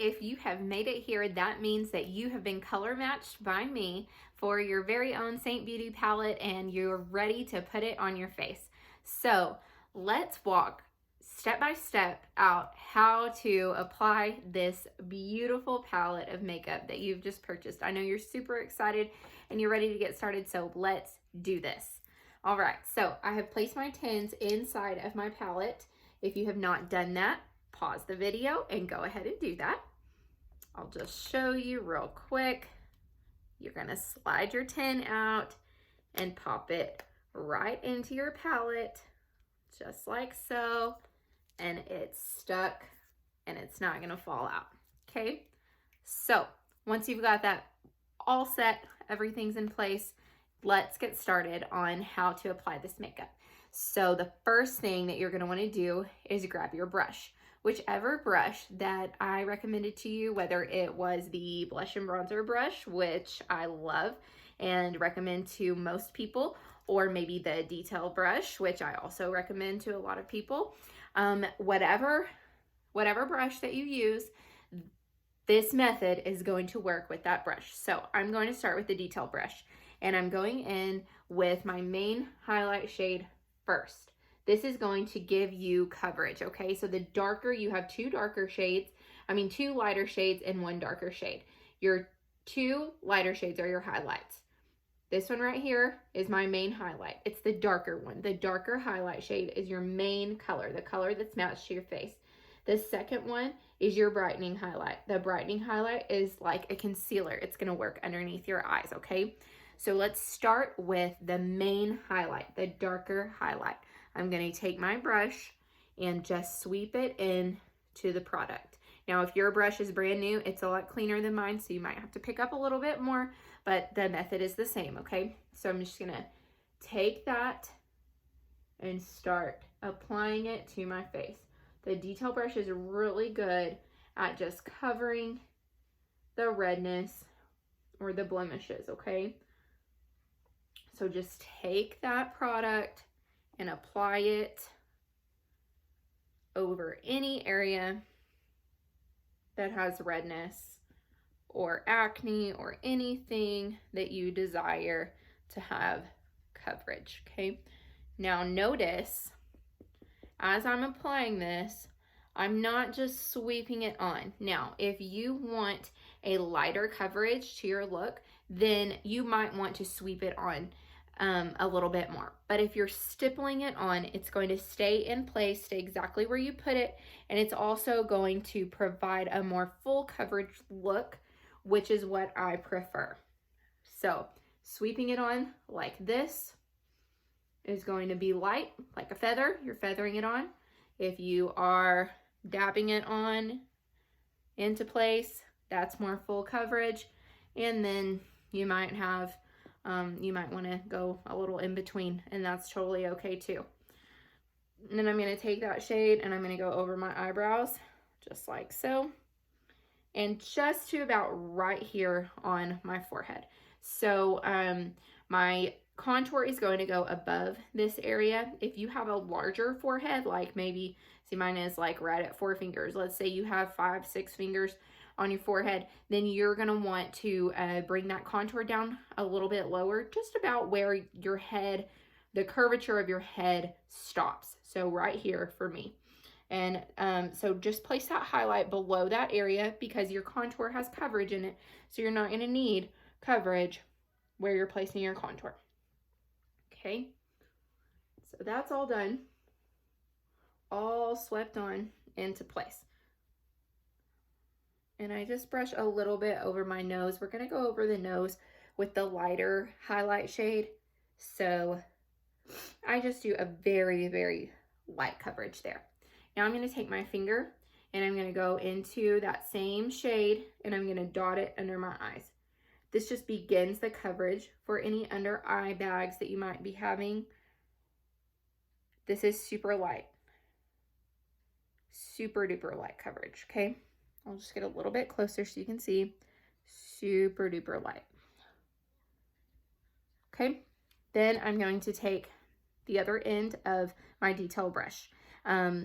if you have made it here, that means that you have been color matched by me for your very own Seint Beauty palette and you're ready to put it on your face. So let's walk step by step out how to apply this beautiful palette of makeup that you've just purchased. I know you're super excited and you're ready to get started, so let's do this. All right, so I have placed my tins inside of my palette. If you have not done that, pause the video and go ahead and do that. I'll just show you real quick. You're gonna slide your tin out and pop it right into your palette, just like so, and it's stuck and it's not gonna fall out, okay? So once you've got that all set, everything's in place, let's get started on how to apply this makeup. So the first thing that you're gonna wanna do is grab your brush. Whichever brush that I recommended to you, whether it was the blush and bronzer brush, which I love and recommend to most people, or maybe the detail brush, which I also recommend to a lot of people. Whatever brush that you use, this method is going to work with that brush. So I'm going to start with the detail brush, and I'm going in with my main highlight shade first. This is going to give you coverage, okay? So the darker, you have two lighter shades and one darker shade. Your two lighter shades are your highlights. This one right here is my main highlight. It's the darker one. The darker highlight shade is your main color, the color that's matched to your face. The second one is your brightening highlight. The brightening highlight is like a concealer. It's gonna work underneath your eyes, okay? So let's start with the main highlight, the darker highlight. I'm gonna take my brush and just sweep it in to the product. Now, if your brush is brand new, it's a lot cleaner than mine, so you might have to pick up a little bit more, but the method is the same, okay? So I'm just gonna take that and start applying it to my face. The detail brush is really good at just covering the redness or the blemishes, okay? So just take that product and apply it over any area that has redness or acne or anything that you desire to have coverage, okay? Now notice, as I'm applying this, I'm not just sweeping it on. Now, if you want a lighter coverage to your look, then you might want to sweep it on a little bit more. But if you're stippling it on, it's going to stay in place, stay exactly where you put it, and it's also going to provide a more full coverage look, which is what I prefer. So sweeping it on like this is going to be light, like a feather. You're feathering it on. If you are dabbing it on into place, that's more full coverage. And then you might have you might want to go a little in between, and that's totally okay too. And then I'm going to take that shade and I'm going to go over my eyebrows just like so, and just to about right here on my forehead. So my contour is going to go above this area. If you have a larger forehead, like maybe, see, mine is like right at 4 fingers. Let's say you have 5, 6 fingers on your forehead, then you're gonna want to bring that contour down a little bit lower, just about where your head, the curvature of your head stops. So right here for me. And so just place that highlight below that area because your contour has coverage in it. So you're not gonna need coverage where you're placing your contour. Okay, so that's all done, all swept on into place. And I just brush a little bit over my nose. We're gonna go over the nose with the lighter highlight shade. So I just do a very, very light coverage there. Now I'm gonna take my finger and I'm gonna go into that same shade and I'm gonna dot it under my eyes. This just begins the coverage for any under eye bags that you might be having. This is super light. Super duper light coverage, okay? I'll just get a little bit closer so you can see. Super duper light. Okay, then I'm going to take the other end of my detail brush.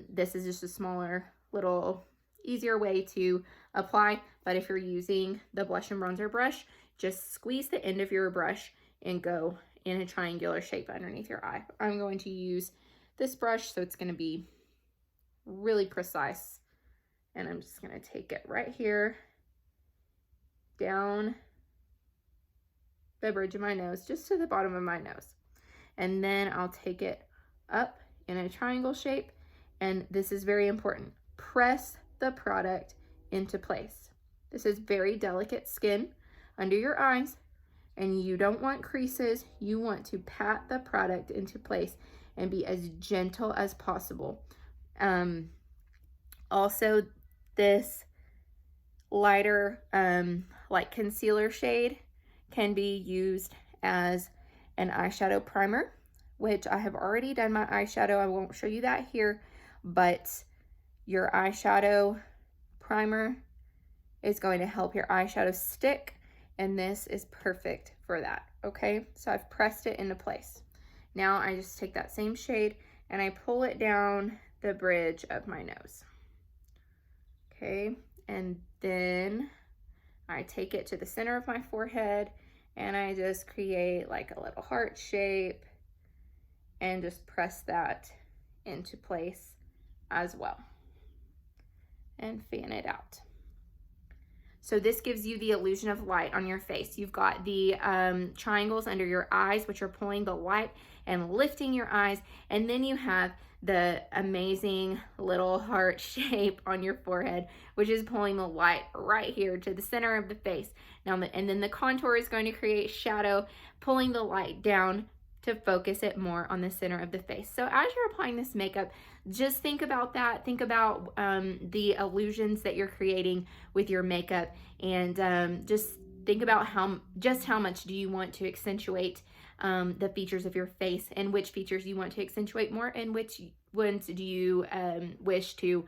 This is just a smaller, little, easier way to apply. But if you're using the blush and bronzer brush, just squeeze the end of your brush and go in a triangular shape underneath your eye. I'm going to use this brush, so it's going to be really precise. And I'm just going to take it right here down the bridge of my nose, just to the bottom of my nose. And then I'll take it up in a triangle shape. And this is very important. Press the product into place. This is very delicate skin under your eyes, and you don't want creases. You want to pat the product into place and be as gentle as possible. Also, this lighter like concealer shade can be used as an eyeshadow primer, which I have already done my eyeshadow. I won't show you that here, but your eyeshadow primer is going to help your eyeshadow stick, and this is perfect for that. Okay, so I've pressed it into place. Now I just take that same shade and I pull it down the bridge of my nose. Okay, and then I take it to the center of my forehead and I just create like a little heart shape and just press that into place as well and fan it out. So this gives you the illusion of light on your face. You've got the triangles under your eyes, which are pulling the light and lifting your eyes. And then you have the amazing little heart shape on your forehead, which is pulling the light right here to the center of the face. Now, and then the contour is going to create shadow, pulling the light down to focus it more on the center of the face. So as you're applying this makeup, just think about that. Think about the illusions that you're creating with your makeup, and just think about how much do you want to accentuate the features of your face, and which features you want to accentuate more, and which ones do you wish to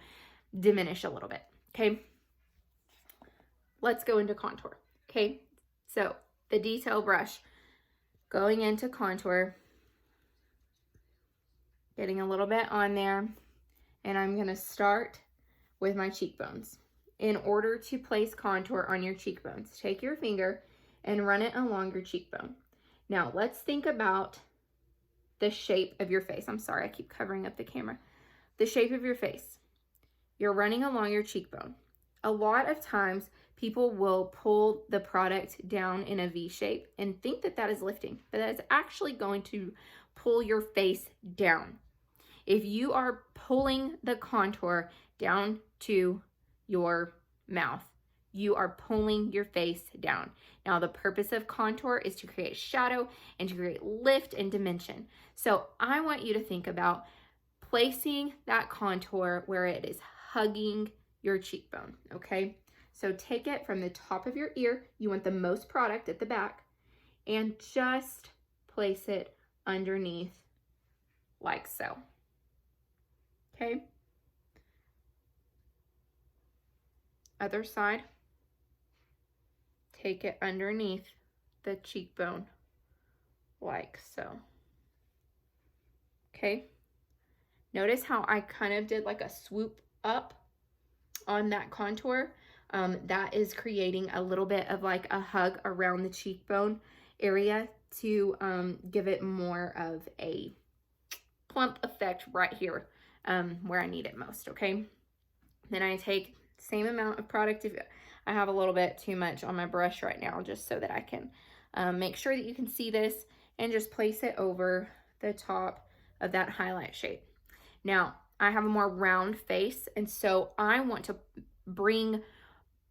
diminish a little bit. Okay, let's go into contour. Okay, so the detail brush, going into contour, getting a little bit on there, and I'm going to start with my cheekbones. In order to place contour on your cheekbones, take your finger and run it along your cheekbone. Now let's think about the shape of your face. I'm sorry, I keep covering up the camera. The shape of your face. You're running along your cheekbone. A lot of times people will pull the product down in a V shape and think that that is lifting, but that is actually going to pull your face down. If you are pulling the contour down to your mouth, you are pulling your face down. Now, the purpose of contour is to create shadow and to create lift and dimension. So I want you to think about placing that contour where it is hugging your cheekbone, okay? So take it from the top of your ear. You want the most product at the back, and just place it underneath like so. Okay. Other side. Take it underneath the cheekbone like so. Okay. Notice how I kind of did like a swoop up on that contour. That is creating a little bit of like a hug around the cheekbone area to give it more of a plump effect right here where I need it most, okay? Then I take the same amount of product. If I have a little bit too much on my brush right now, just so that I can make sure that you can see this, and just place it over the top of that highlight shade. Now, I have a more round face, and so I want to bring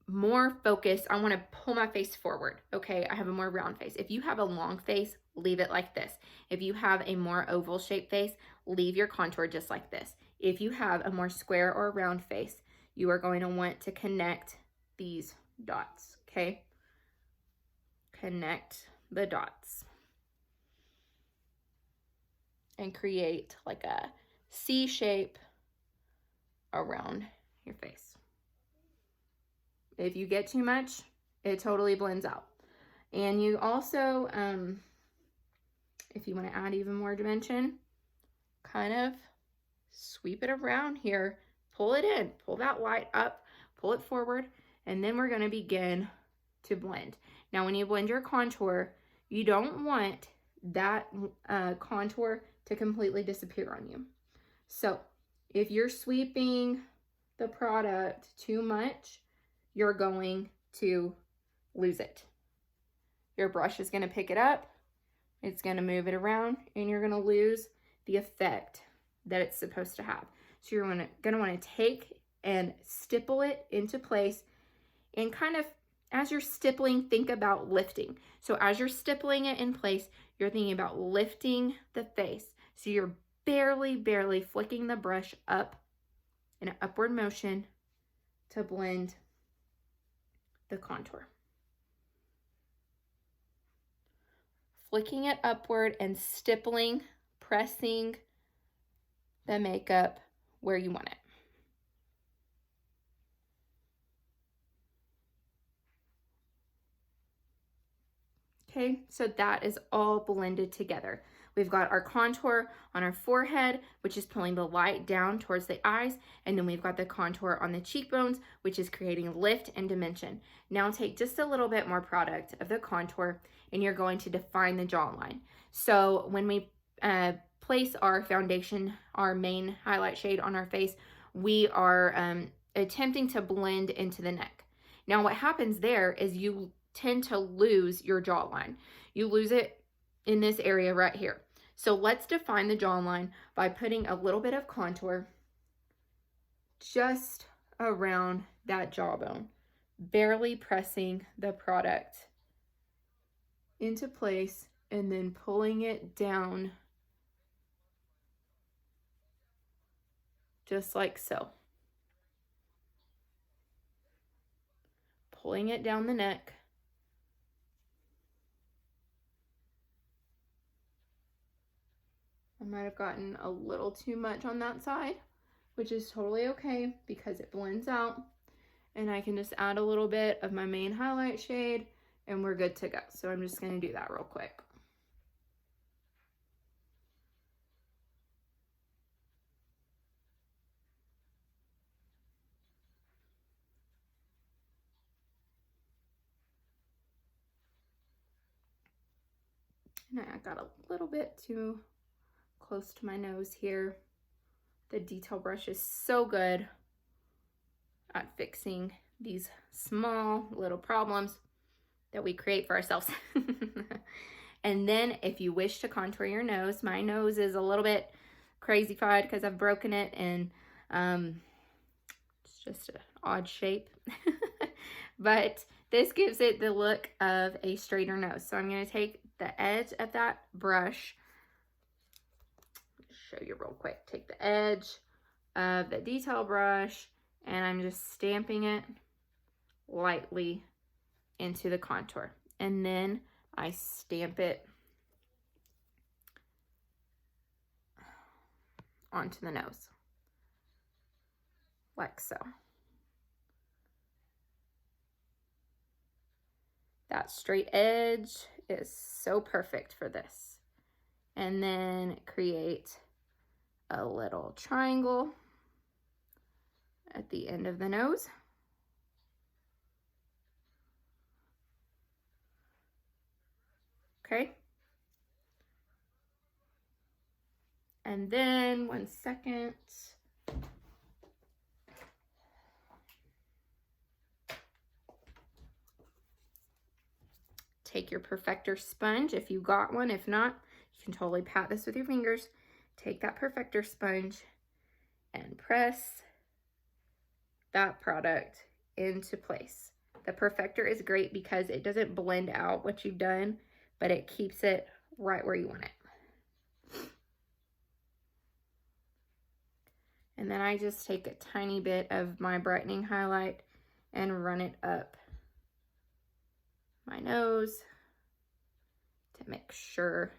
more focus. I want to pull my face forward, okay? I have a more round face. If you have a long face, leave it like this. If you have a more oval shaped face, leave your contour just like this. If you have a more square or round face, you are going to want to connect these dots, okay? Connect the dots and create like a C shape around your face. If you get too much, it totally blends out. And you also, if you want to add even more dimension, kind of sweep it around here, pull it in, pull that light up, pull it forward, and then we're going to begin to blend. Now, when you blend your contour, you don't want that contour to completely disappear on you. So if you're sweeping the product too much, you're going to lose it. Your brush is going to pick it up, it's going to move it around, and you're going to lose the effect that it's supposed to have. So you're going to want to take and stipple it into place, and kind of, as you're stippling, think about lifting. So as you're stippling it in place, you're thinking about lifting the face. So you're barely flicking the brush up in an upward motion to blend the contour. Flicking it upward and stippling, pressing the makeup where you want it. Okay, so that is all blended together. We've got our contour on our forehead, which is pulling the light down towards the eyes, and then we've got the contour on the cheekbones, which is creating lift and dimension. Now take just a little bit more product of the contour, and you're going to define the jawline. So when we place our foundation, our main highlight shade on our face, we are attempting to blend into the neck. Now what happens there is you tend to lose your jawline. You lose it in this area right here. So let's define the jawline by putting a little bit of contour just around that jawbone, barely pressing the product into place and then pulling it down just like so. Pulling it down the neck. I might have gotten a little too much on that side, which is totally okay because it blends out. And I can just add a little bit of my main highlight shade and we're good to go. So I'm just going to do that real quick. And I got a little bit too close to my nose here. The detail brush is so good at fixing these small little problems that we create for ourselves. And then if you wish to contour your nose, my nose is a little bit crazy-fied because I've broken it, and it's just an odd shape. But this gives it the look of a straighter nose. So I'm going to take the edge of that brush, show you real quick, take the edge of the detail brush, and I'm just stamping it lightly into the contour. And then I stamp it onto the nose, like so. That straight edge is so perfect for this. And then create a little triangle at the end of the nose. Okay. And then 1 second. Take your perfector sponge if you got one. If not, you can totally pat this with your fingers. Take that perfector sponge and press that product into place. The perfector is great because it doesn't blend out what you've done, but it keeps it right where you want it. And then I just take a tiny bit of my brightening highlight and run it up my nose to make sure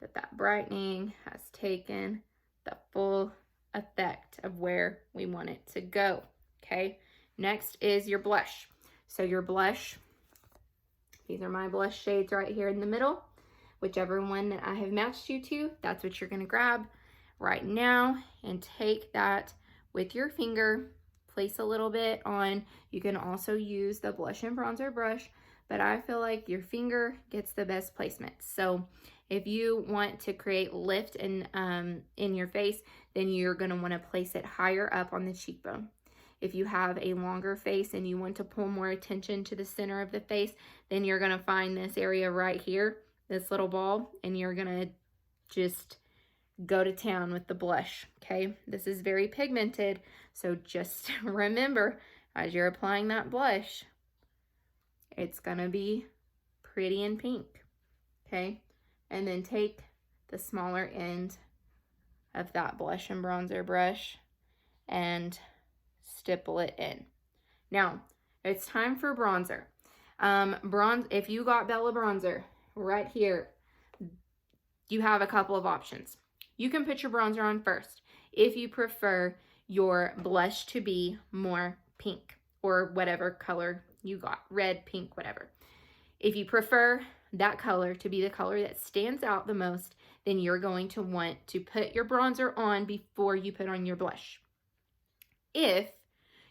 that that brightening has taken the full effect of where we want it to go. Okay, next is your blush. So your blush, these are my blush shades right here in the middle. Whichever one that I have matched you to, that's what you're going to grab right now and take that with your finger, place a little bit on. You can also use the blush and bronzer brush, but I feel like your finger gets the best placement. So if you want to create lift in your face, then you're going to want to place it higher up on the cheekbone. If you have a longer face and you want to pull more attention to the center of the face, then you're going to find this area right here, this little ball, and you're going to just go to town with the blush, okay? This is very pigmented, so just remember, as you're applying that blush, it's going to be pretty and pink, okay? And then take the smaller end of that blush and bronzer brush and stipple it in. Now, it's time for bronzer. If you got Bella bronzer right here, you have a couple of options. You can put your bronzer on first if you prefer your blush to be more pink or whatever color you got, red, pink, whatever. If you prefer that color to be the color that stands out the most, then you're going to want to put your bronzer on before you put on your blush. If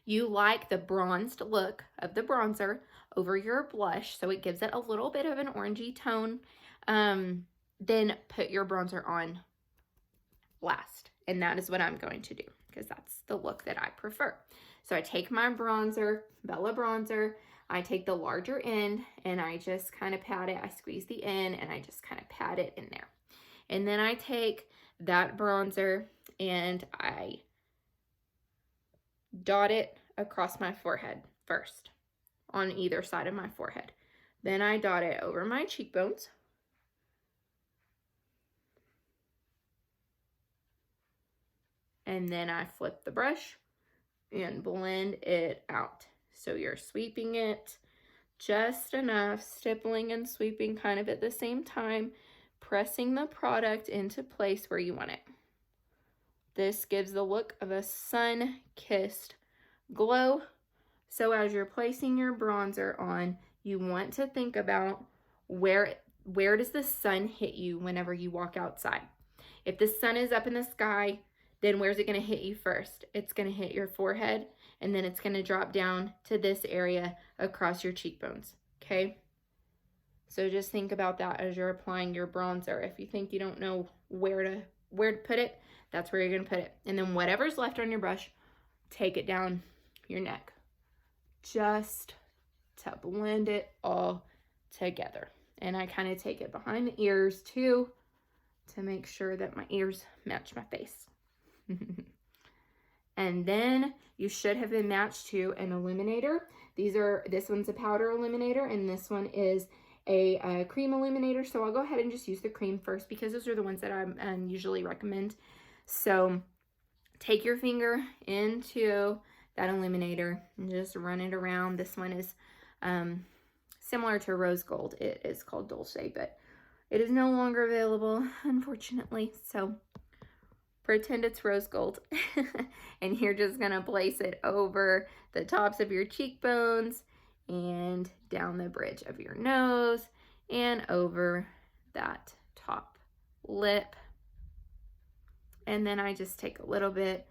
you like the bronzed look of the bronzer over your blush, so it gives it a little bit of an orangey tone, then put your bronzer on last. And that is what I'm going to do because that's the look that I prefer. So I take my bronzer, Bella bronzer, I take the larger end and I just kind of pat it. I squeeze the end and I just kind of pat it in there. And then I take that bronzer and I dot it across my forehead first, on either side of my forehead. Then I dot it over my cheekbones. And then I flip the brush and blend it out. So you're sweeping it just enough, stippling and sweeping kind of at the same time, pressing the product into place where you want it. This gives the look of a sun-kissed glow. So as you're placing your bronzer on, you want to think about where does the sun hit you whenever you walk outside. If the sun is up in the sky, then where's it going to hit you first? It's going to hit your forehead, and then it's going to drop down to this area across your cheekbones, okay? So just think about that as you're applying your bronzer. If you think you don't know where to put it, that's where you're going to put it. And then whatever's left on your brush, take it down your neck just to blend it all together. And I kind of take it behind the ears too to make sure that my ears match my face. And then you should have been matched to an illuminator. This one's a powder illuminator and this one is a cream illuminator. So I'll go ahead and just use the cream first because those are the ones that I usually recommend. So take your finger into that illuminator and just run it around. This one is similar to rose gold. It is called Dulce, but it is no longer available, unfortunately. So pretend it's rose gold. And you're just gonna place it over the tops of your cheekbones and down the bridge of your nose and over that top lip. And then I just take a little bit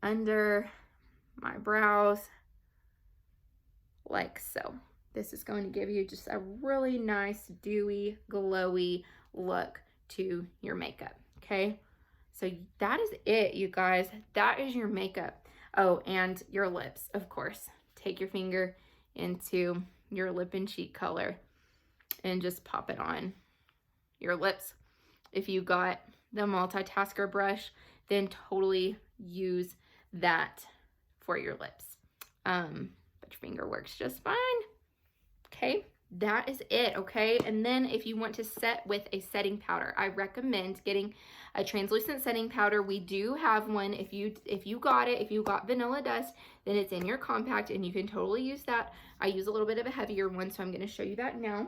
under my brows like so. This is going to give you just a really nice dewy, glowy look to your makeup, okay? So that is it, you guys. That is your makeup. Oh, and your lips, of course. Take your finger into your lip and cheek color and just pop it on your lips. If you got the multitasker brush, then totally use that for your lips. But your finger works just fine. Okay, that is it, okay? And then if you want to set with a setting powder, I recommend getting a translucent setting powder. We do have one. If you got vanilla dust, then it's in your compact and you can totally use that. I use a little bit of a heavier one, so I'm going to show you that now.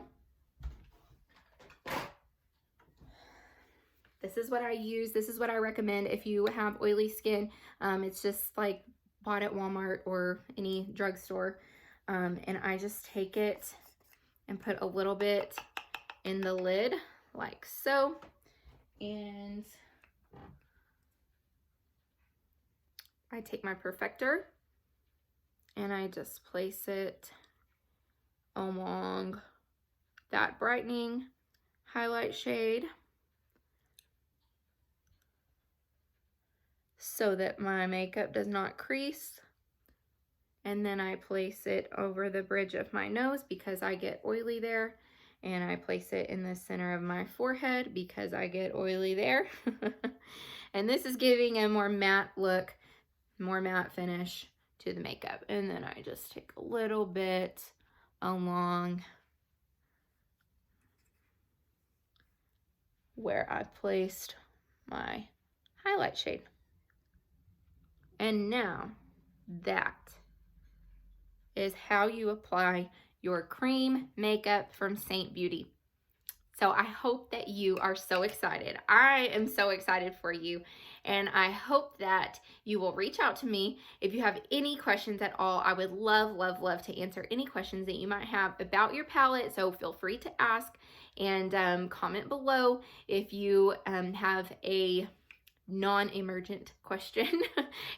This is what I use. This is what I recommend if you have oily skin. It's just like bought at Walmart or any drugstore. And I just take it and put a little bit in the lid like so. And I take my perfector and I just place it along that brightening highlight shade so that my makeup does not crease. And then I place it over the bridge of my nose because I get oily there. And I place it in the center of my forehead because I get oily there. And this is giving a more matte look, more matte finish to the makeup. And then I just take a little bit along where I placed my highlight shade. And now that is how you apply your cream makeup from Seint Beauty. So I hope that you are so excited. I am so excited for you. And I hope that you will reach out to me if you have any questions at all. I would love, love, love to answer any questions that you might have about your palette. So feel free to ask and comment below if you have a non-emergent question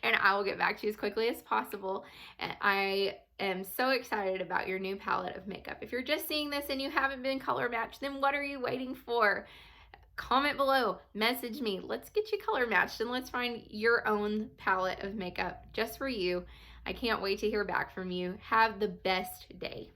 and I will get back to you as quickly as possible. And I am so excited about your new palette of makeup. If you're just seeing this and you haven't been color matched, then what are you waiting for? Comment below, message me. Let's get you color matched and let's find your own palette of makeup just for you. I can't wait to hear back from you. Have the best day.